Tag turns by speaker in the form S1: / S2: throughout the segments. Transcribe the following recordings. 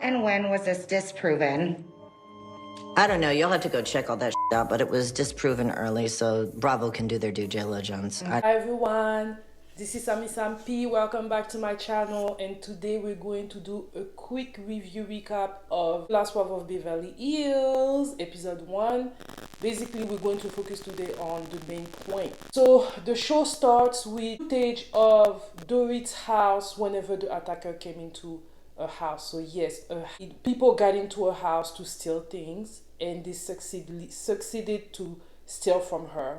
S1: And when was this disproven?
S2: I don't know. You'll have to go check all that out, but it was disproven early, so Bravo can do their due diligence.
S3: Hi everyone, this is Sam P. Welcome back to my channel, and today we're going to do a quick review recap of Housewives of Beverly Hills episode 1. Basically, we're going to focus today on the main point. So the show starts with footage of Dorit's house whenever the attacker came into a house. So yes, people got into a house to steal things, and they succeeded to steal from her.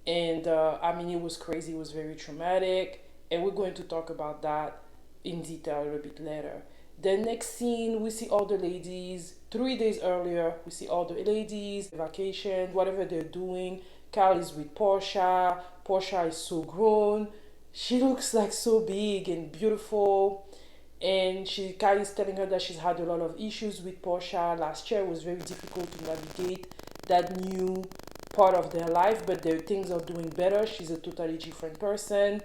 S3: And I mean, it was crazy. It was very traumatic, and we're going to talk about that in detail a little bit later. The next scene, we see all the ladies. 3 days earlier, we see all the ladies vacation, whatever they're doing. Kyle is with Portia. Portia is so grown. She looks like so big and beautiful. And Kyle is telling her that she's had a lot of issues with Portia. Last year it was very difficult to navigate that new part of their life, but their things are doing better. She's a totally different person.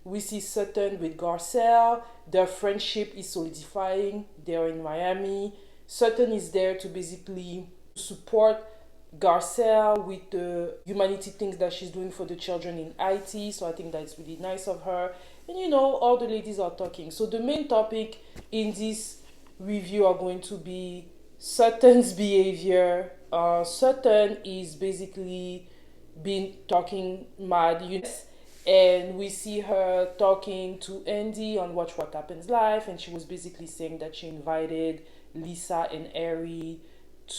S3: We see Sutton with Garcelle. Their friendship is solidifying. They're in Miami. Sutton is there to basically support Garcelle with the humanity things that she's doing for the children in IT. So I think that's really nice of her. And you know, all the ladies are talking. So the main topic in this review are going to be Sutton's behavior. Sutton is basically been talking mad, and we see her talking to Andy on Watch What Happens Live, and she was basically saying that she invited Lisa and Ari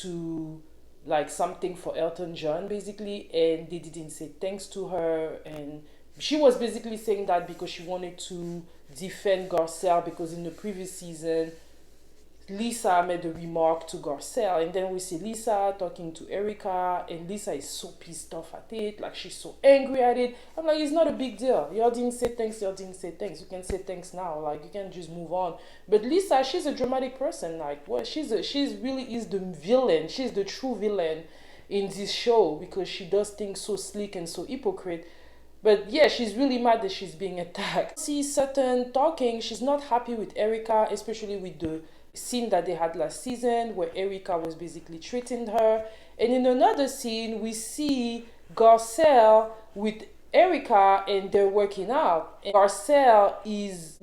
S3: to like something for Elton John basically, and they didn't say thanks to her, and she was basically saying that because she wanted to defend Garcelle, because in the previous season Lisa made a remark to Garcelle, and then we see Lisa talking to Erika, and Lisa is so pissed off at it, like she's so angry at it. I'm like, it's not a big deal. Y'all didn't say thanks, y'all didn't say thanks. You can say thanks now, like you can just move on. But Lisa, she's a dramatic person. Like, what? She's really is the villain. She's the true villain in this show because she does things so slick and so hypocrite. But yeah, she's really mad that she's being attacked. See Sutton talking. She's not happy with Erika, especially with the scene that they had last season where Erika was basically treating her. And in another scene, we see Garcelle with Erika and they're working out. And Garcelle is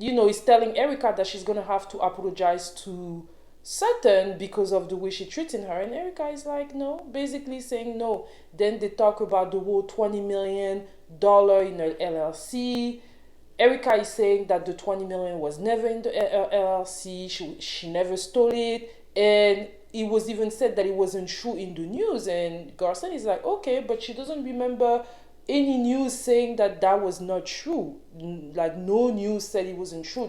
S3: telling Erika that she's gonna have to apologize to Sutton because of the way she's treating her. And Erika is like, no, basically saying no. Then they talk about the whole $20 million in an LLC. Erika is saying that the 20 million was never in the LLC. She never stole it. And it was even said that it wasn't true in the news. And Garcelle is like, okay, but she doesn't remember any news saying that that was not true. Like, no news said it wasn't true.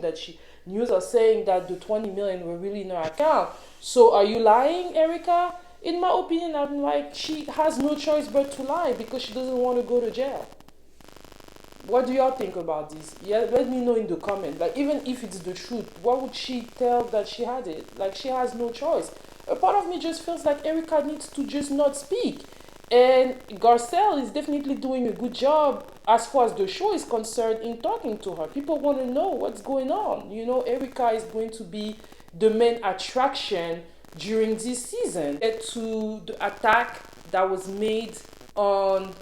S3: News are saying that the 20 million were really in her account. So are you lying, Erika? In my opinion, I'm like, she has no choice but to lie because she doesn't want to go to jail. What do y'all think about this? Yeah, let me know in the comment. Like, even if it's the truth, what would she tell that she had it? Like, she has no choice. A part of me just feels like Erika needs to just not speak. And Garcelle is definitely doing a good job as far as the show is concerned in talking to her. People want to know what's going on. You know, Erika is going to be the main attraction during this season. Get to the attack that was made on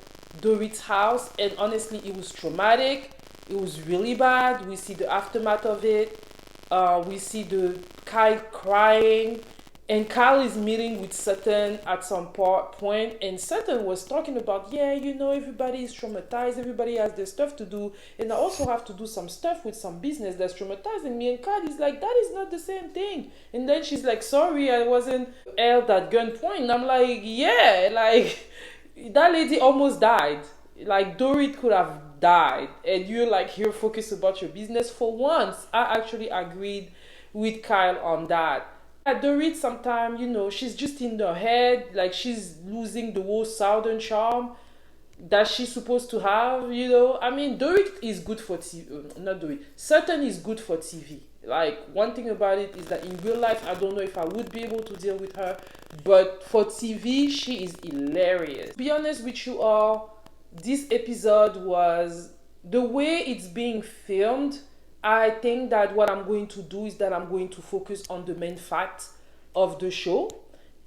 S3: Dorit's house, and honestly it was traumatic. It was really bad. We see the aftermath of it. We see the Kyle crying, and Kyle is meeting with Sutton at some point, and Sutton was talking about, yeah, you know, everybody is traumatized, everybody has their stuff to do, and I also have to do some stuff with some business that's traumatizing me. And Kyle is like, that is not the same thing. And then she's like, sorry, I wasn't held at gunpoint. And I'm like, yeah, like that lady almost died. Like, Dorit could have died, and you're like here focused about your business. For once, I actually agreed with Kyle on that. Dorit sometimes, you know, she's just in her head, like she's losing the whole southern charm that she's supposed to have, you know. I mean, Dorit is good for TV, not Dorit, Sutton is good for TV. Like, one thing about it is that in real life, I don't know if I would be able to deal with her, but for TV, she is hilarious. To be honest with you all, this episode was, the way it's being filmed I think that what I'm going to do is that I'm going to focus on the main facts of the show.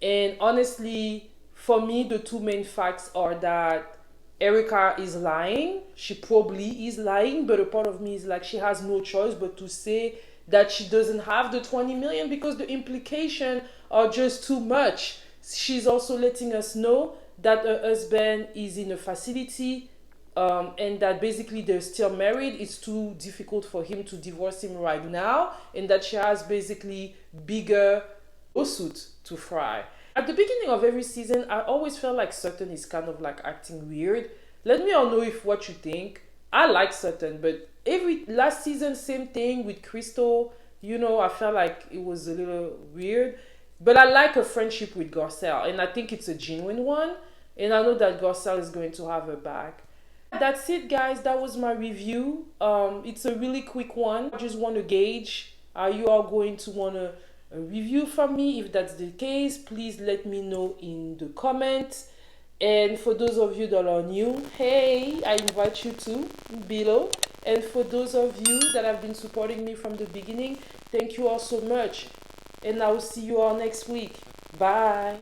S3: And honestly, for me, the two main facts are that Erika is lying. She probably is lying, but a part of me is like she has no choice but to say that she doesn't have the 20 million because the implications are just too much. She's also letting us know that her husband is in a facility, and that basically they're still married. It's too difficult for him to divorce him right now, and that she has basically bigger lawsuit to fry. At the beginning of every season, I always felt like Sutton is kind of like acting weird. Let me all know if what you think. I like Sutton, but every last season, same thing with Crystal. I felt like it was a little weird. But I like her friendship with Garcelle, and I think it's a genuine one. And I know that Garcelle is going to have her back. That's it, guys. That was my review. It's a really quick one. I just want to gauge, are you all going to want a review from me? If that's the case, please let me know in the comments. And for those of you that are new, hey, I invite you to below. And for those of you that have been supporting me from the beginning, thank you all so much. And I will see you all next week. Bye.